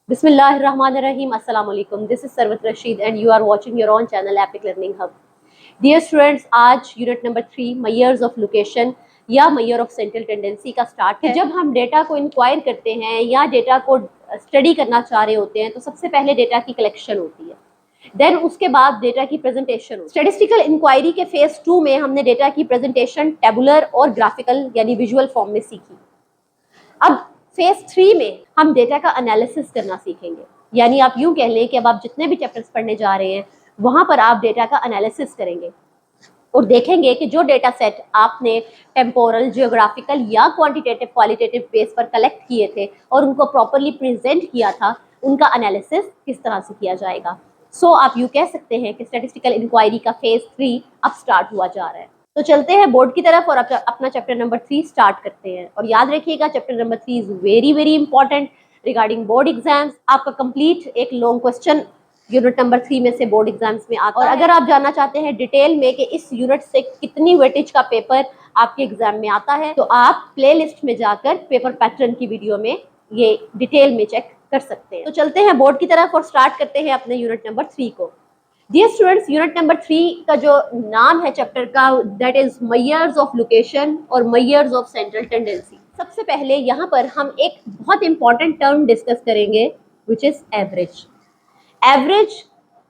Bismillahirrahmanirrahim. Assalamu alaikum. This is Sarwat Rashid and you are watching your own channel Epic Learning Hub. Dear students, आज unit number 3 measures of location या measure of central tendency का start है। जब हम data को inquire करते हैं या डेटा को स्टडी करना चाह रहे होते हैं तो सबसे पहले डेटा की कलेक्शन होती है, देन उसके बाद डेटा की प्रेजेंटेशन। स्टैटिस्टिकल इंक्वायरी के फेज 2 में हमने डेटा की प्रेजेंटेशन टेबुलर और ग्राफिकल यानी विजुअल फॉर्म में सीखी। अब फेज 3 में हम डेटा का एनालिसिस करना सीखेंगे, यानी आप यूं कह लें कि अब आप जितने भी चैप्टर्स पढ़ने जा रहे हैं वहां पर आप डेटा का एनालिसिस करेंगे और देखेंगे कि जो डेटा सेट आपने टेम्पोरल, जियोग्राफिकल या क्वांटिटेटिव क्वालिटेटिव बेस पर कलेक्ट किए थे और उनको प्रॉपरली प्रेजेंट किया था, उनका एनालिसिस किस तरह से किया जाएगा। सो आप यूं कह सकते हैं कि स्टैटिस्टिकल इंक्वायरी का फेज 3 अब स्टार्ट हुआ जा रहा है। तो चलते हैं बोर्ड की तरफ और अपना चैप्टर नंबर 3 स्टार्ट करते हैं। और याद रखिएगा chapter number 3 is very very important regarding board exams. आपका कंप्लीट एक लॉन्ग क्वेश्चन यूनिट नंबर 3 में से बोर्ड एग्जाम्स में आता है। और अगर आप जानना चाहते हैं डिटेल में कि इस यूनिट से कितनी वेटेज का पेपर आपके एग्जाम में आता है तो आप प्ले लिस्ट में जाकर पेपर पैटर्न की वीडियो में ये डिटेल में चेक कर सकते हैं। तो चलते हैं बोर्ड की तरफ और स्टार्ट करते हैं अपने यूनिट नंबर 3 को। डियर स्टूडेंट्स, यूनिट नंबर 3 का जो नाम है चैप्टर का that is measures of location और मेयर्स ऑफ सेंट्रल टेंडेंसी। सबसे पहले यहाँ पर हम एक बहुत इंपॉर्टेंट टर्म डिस्कस करेंगे which is average. Average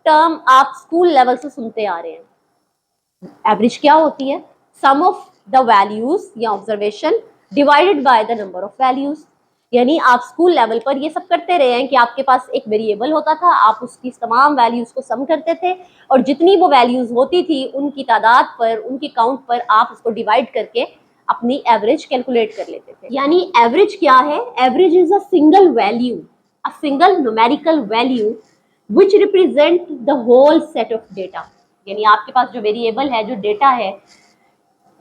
term आप स्कूल लेवल से सुनते आ रहे हैं। एवरेज क्या होती है? सम ऑफ द वैल्यूज या observation divided by the number of values. यानी आप स्कूल लेवल पर ये सब करते रहे हैं कि आपके पास एक वेरिएबल होता था, आप उसकी तमाम वैल्यूज को सम करते थे और जितनी वो वैल्यूज होती थी उनकी तादाद पर, उनकी काउंट पर आप उसको डिवाइड करके अपनी एवरेज कैलकुलेट कर लेते थे। यानी एवरेज क्या है? Average is a single value, a single numerical value which represent the whole set of data। यानी आपके पास जो वेरिएबल है, जो डेटा है,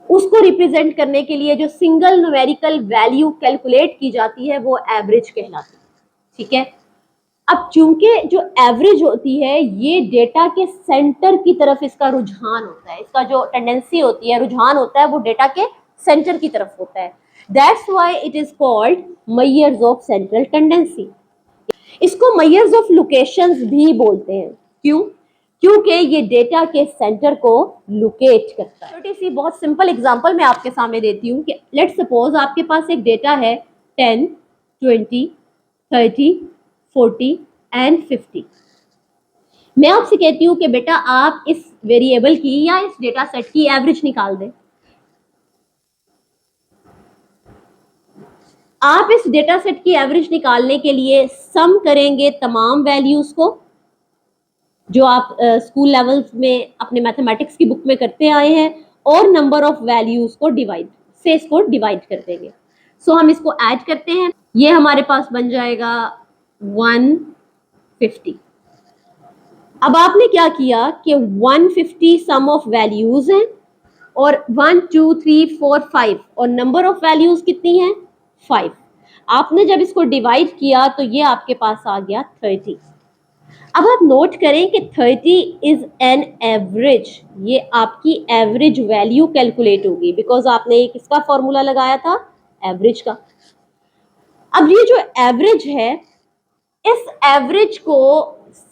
उसको रिप्रेजेंट करने के लिए जो सिंगल न्यूमेरिकल वैल्यू कैलकुलेट की जाती है वो एवरेज कहलाती है। ठीक है। अब चूंकि जो एवरेज होती है ये डेटा के सेंटर की तरफ इसका रुझान होता है, इसका जो टेंडेंसी होती है, रुझान होता है, वो डेटा के सेंटर की तरफ होता है। That's why it is called measures of central tendency. इसको मेयर्स ऑफ लोकेशंस भी बोलते हैं। क्यों? क्योंकि ये डेटा के सेंटर को लोकेट करता है। छोटी सी बहुत सिंपल एग्जांपल मैं आपके सामने देती हूँ कि लेट्स सपोज आपके पास एक डेटा है 10, 20, 30, 40 एंड 50। मैं आपसे कहती हूँ कि बेटा आप इस वेरिएबल की या इस डेटा सेट की एवरेज निकाल दें। आप इस डेटा सेट की एवरेज निकालने के लिए सम करेंगे तमाम वैल्यूज को जो आप स्कूल लेवल्स में अपने मैथमेटिक्स की बुक में करते आए हैं और नंबर ऑफ वैल्यूज को डिवाइड कर देंगे। सो हम इसको ऐड करते हैं, ये हमारे पास बन जाएगा 150। अब आपने क्या किया कि 150 सम ऑफ वैल्यूज हैं और 1 2 3 4 5 और नंबर ऑफ वैल्यूज कितनी है? 5। आपने जब इसको डिवाइड किया तो ये आपके पास आ गया 30। अब आप नोट करें कि 30 इज एन एवरेज, ये आपकी एवरेज वैल्यू कैलकुलेट होगी बिकॉज आपने एक इसका फॉर्मूला लगाया था एवरेज का। अब ये जो एवरेज है, इस एवरेज को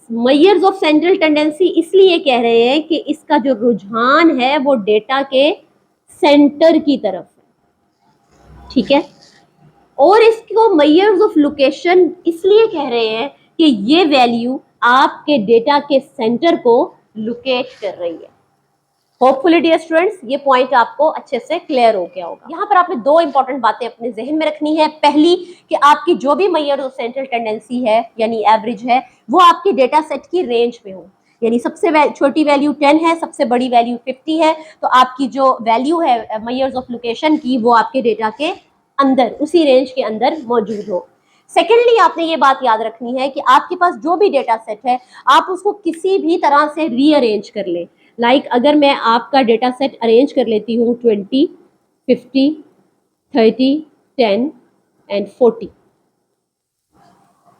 मेयर्स ऑफ सेंट्रल टेंडेंसी इसलिए कह रहे हैं कि इसका जो रुझान है वो डेटा के सेंटर की तरफ है। ठीक है। और इसको मेयर्स ऑफ लोकेशन इसलिए कह रहे हैं कि ये वैल्यू आपके डेटा के सेंटर को लोकेट कर रही है। होपफुली डियर स्टूडेंट्स ये पॉइंट आपको अच्छे से क्लियर हो गया होगा। यहाँ पर आपने दो इंपॉर्टेंट बातें अपने जहन में रखनी है। पहली कि आपकी जो भी मेयर्स ऑफ सेंट्रल टेंडेंसी है यानी एवरेज है वो आपके डेटा सेट की रेंज में हो। यानी सबसे छोटी वैल्यू 10 है, सबसे बड़ी वैल्यू 50 है, तो आपकी जो वैल्यू है मेयर्स ऑफ लोकेशन की वो आपके डेटा के अंदर, उसी रेंज के अंदर मौजूद हो। सेकेंडली आपने ये बात याद रखनी है कि आपके पास जो भी डेटा सेट है आप उसको किसी भी तरह से रीअरेंज कर लें। लाइक अगर मैं आपका डेटा सेट अरेंज कर लेती हूँ 20, 50, 30, 10 एंड 40,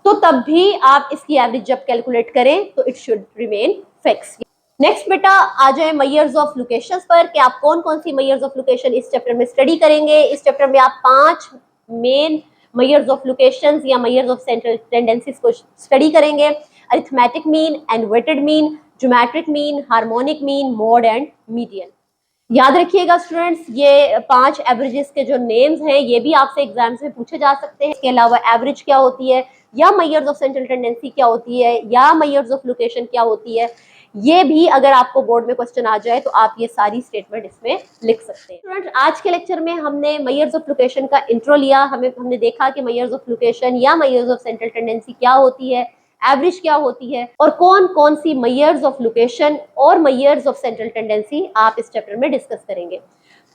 तो तब भी आप इसकी एवरेज जब कैलकुलेट करें तो it should remain fix. Next बेटा आ जाए मेयर्स ऑफ लोकेशंस पर कि आप कौन कौन सी मेयर्स ऑफ लोकेशन इस चैप्टर में स्टडी करेंगे। इस चैप्टर में आप 5 मेन मेजर्स ऑफ लोकेशंस या मेजर्स ऑफ सेंट्रल टेंडेंसीज को स्टडी करेंगे। Arithmetic mean and weighted mean, geometric mean, harmonic mean, mode and median. याद रखिएगा स्टूडेंट्स, ये 5 एवरेजेस के जो नेम्स हैं ये भी आपसे एग्जाम्स में पूछे जा सकते हैं। इसके अलावा एवरेज क्या होती है, या मेजर्स ऑफ सेंट्रल टेंडेंसी क्या होती है, या मेजर्स ऑफ लोकेशन क्या होती है, ये भी अगर आपको बोर्ड में क्वेश्चन आ जाए तो आप ये सारी स्टेटमेंट इसमें लिख सकते हैं। स्टूडेंट, आज के लेक्चर में हमने मेजर्स ऑफ लोकेशन का इंट्रो लिया। हमने देखा कि मेजर्स ऑफ लोकेशन या मेजर्स ऑफ सेंट्रल टेंडेंसी क्या होती है, एवरेज क्या होती है, और कौन कौन सी मेजर्स ऑफ लोकेशन और मेजर्स ऑफ सेंट्रल टेंडेंसी आप इस चैप्टर में डिस्कस करेंगे।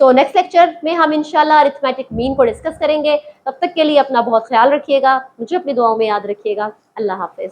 तो नेक्स्ट लेक्चर में हम इंशाल्लाह अरिथमेटिक मीन को डिस्कस करेंगे। तब तक के लिए अपना बहुत ख्याल रखिएगा, मुझे अपनी दुआओं में याद रखिएगा। अल्लाह हाफिज।